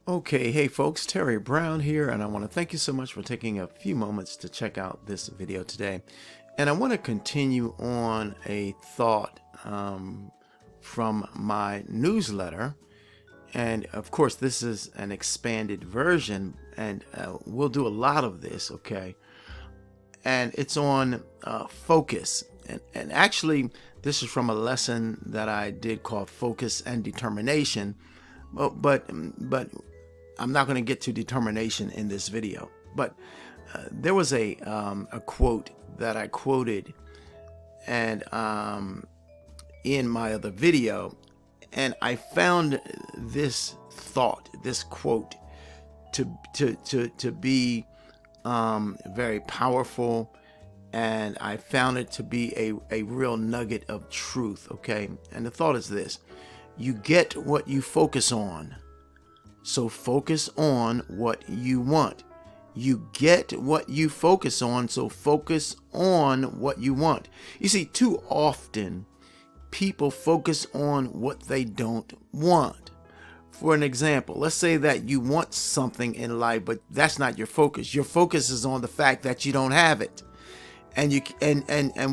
Okay, hey folks, Terry Brown here, and I want to thank you so much for taking a few moments to check out this video today. And I want to continue on a thought from my newsletter. And of course, this is an expanded version, and we'll do a lot of this, okay? And it's on focus. And actually, this is from a lesson that I did called Focus and Determination. But I'm not going to get to determination in this video. But there was a quote that I quoted and in my other video, and I found this thought, this quote, to be very powerful, and I found it to be a real nugget of truth. Okay, and the thought is this: you get what you focus on. So focus on what you want. You get what you focus on, so focus on what you want. You see, too often people focus on what they don't want. For an example, let's say that you want something in life, but that's not your focus. Your focus is on the fact that you don't have it. And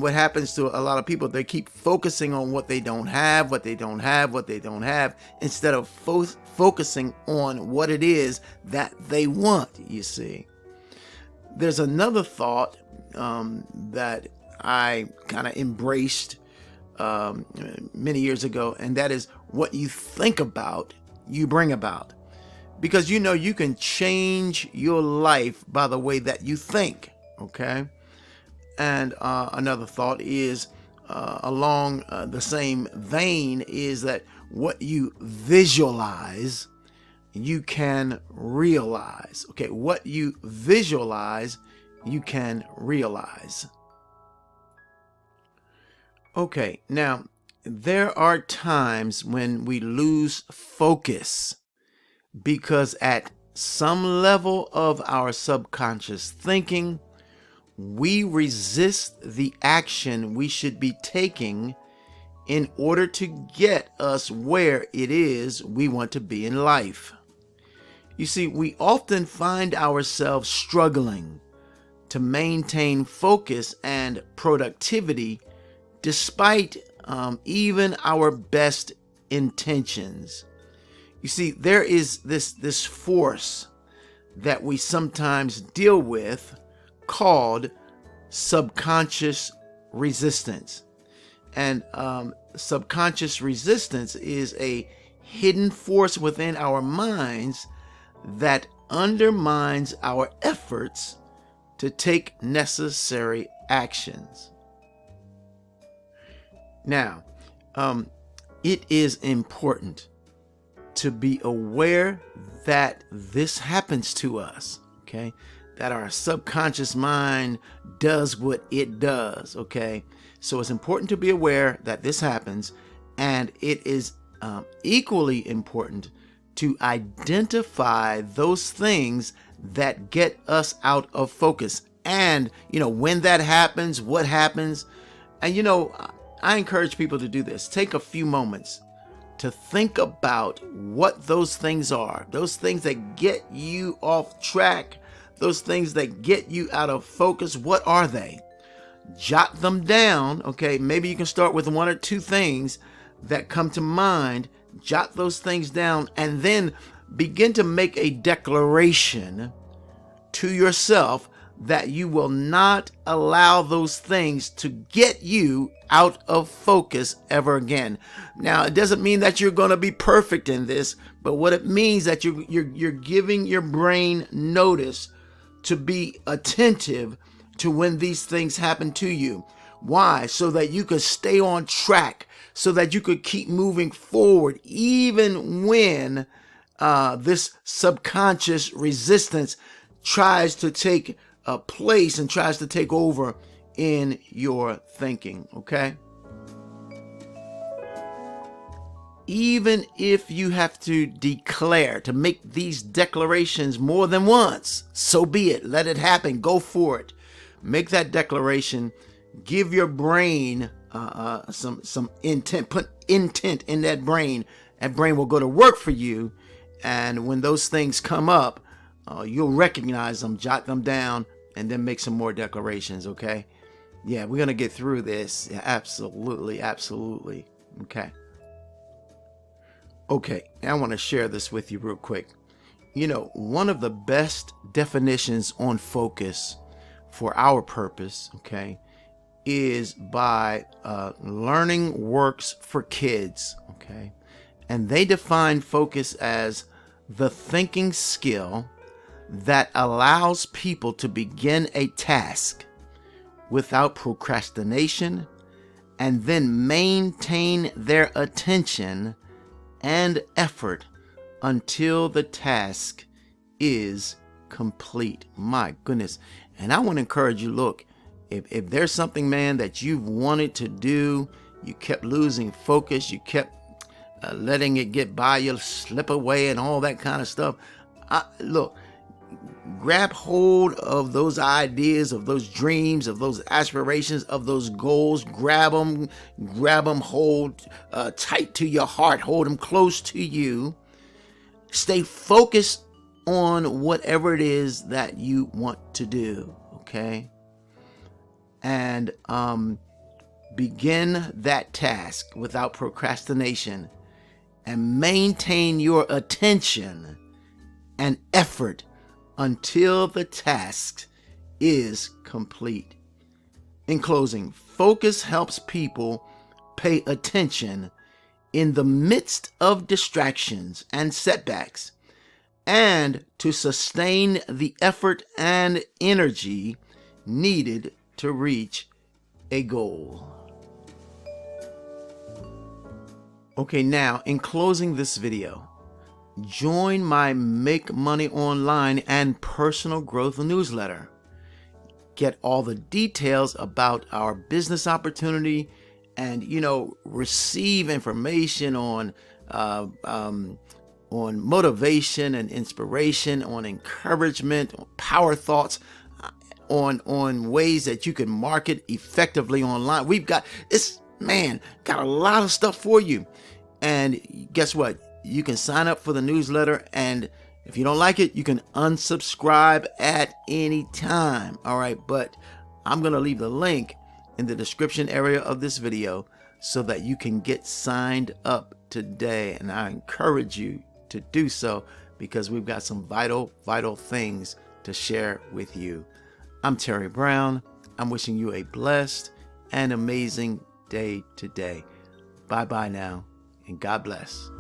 what happens to a lot of people, they keep focusing on what they don't have, what they don't have, what they don't have, instead of focusing on what it is that they want, you see. There's another thought that I kind of embraced many years ago, and that is what you think about, you bring about. Because you know you can change your life by the way that you think, okay? And another thought is along the same vein is that what you visualize, you can realize. Okay, what you visualize, you can realize. Okay, now there are times when we lose focus because at some level of our subconscious thinking, we resist the action we should be taking in order to get us where it is we want to be in life. You see, we often find ourselves struggling to maintain focus and productivity despite even our best intentions. You see, there is this force that we sometimes deal with called subconscious resistance. And subconscious resistance is a hidden force within our minds that undermines our efforts to take necessary actions. Now, it is important to be aware that this happens to us, okay? That our subconscious mind does what it does, okay? So it's important to be aware that this happens, and it is equally important to identify those things that get us out of focus. And, when that happens, what happens. And, I encourage people to do this. Take a few moments to think about what those things are, those things that get you off track, those things that get you out of focus. What are they? Jot them down, okay? Maybe you can start with one or two things that come to mind. Jot those things down and then begin to make a declaration to yourself that you will not allow those things to get you out of focus ever again. Now, it doesn't mean that you're going to be perfect in this, but what it means that you're giving your brain notice to be attentive to when these things happen to you. Why? So that you could stay on track, so that you could keep moving forward, even when this subconscious resistance tries to take a place and tries to take over in your thinking, okay? Even if you have to declare, to make these declarations more than once, so be it. Let it happen. Go for it. Make that declaration. Give your brain some intent. Put intent in that brain. That brain will go to work for you, And when those things come up, you'll recognize them, jot them down, and then make some more declarations, okay? Yeah, we're going to get through this. Yeah, absolutely, absolutely. Okay. Okay, I want to share this with you real quick. You know, one of the best definitions on focus for our purpose, okay, is by Learning Works for Kids, okay? And they define focus as the thinking skill that allows people to begin a task without procrastination and then maintain their attention and effort until the task is complete. My goodness. And I want to encourage you, look, if there's something, man, that you've wanted to do, you kept losing focus, you kept letting it get by you, slip away and all that kind of stuff. Look, grab hold of those ideas, of those dreams, of those aspirations, of those goals. Grab them, hold tight to your heart, hold them close to you. Stay focused on whatever it is that you want to do, okay? And begin that task without procrastination and maintain your attention and effort until the task is complete. In closing, focus helps people pay attention in the midst of distractions and setbacks, and to sustain the effort and energy needed to reach a goal. Okay, now in closing this video, join my Make Money Online and Personal Growth newsletter. Get all the details about our business opportunity and, receive information on motivation and inspiration, on encouragement, on power thoughts, on ways that you can market effectively online. We've got got a lot of stuff for you. And guess what? You can sign up for the newsletter, and if you don't like it, you can unsubscribe at any time. All right, but I'm going to leave the link in the description area of this video so that you can get signed up today. And I encourage you to do so because we've got some vital things to share with you. I'm Terry Brown. I'm wishing you a blessed and amazing day today. Bye-bye now, and God bless.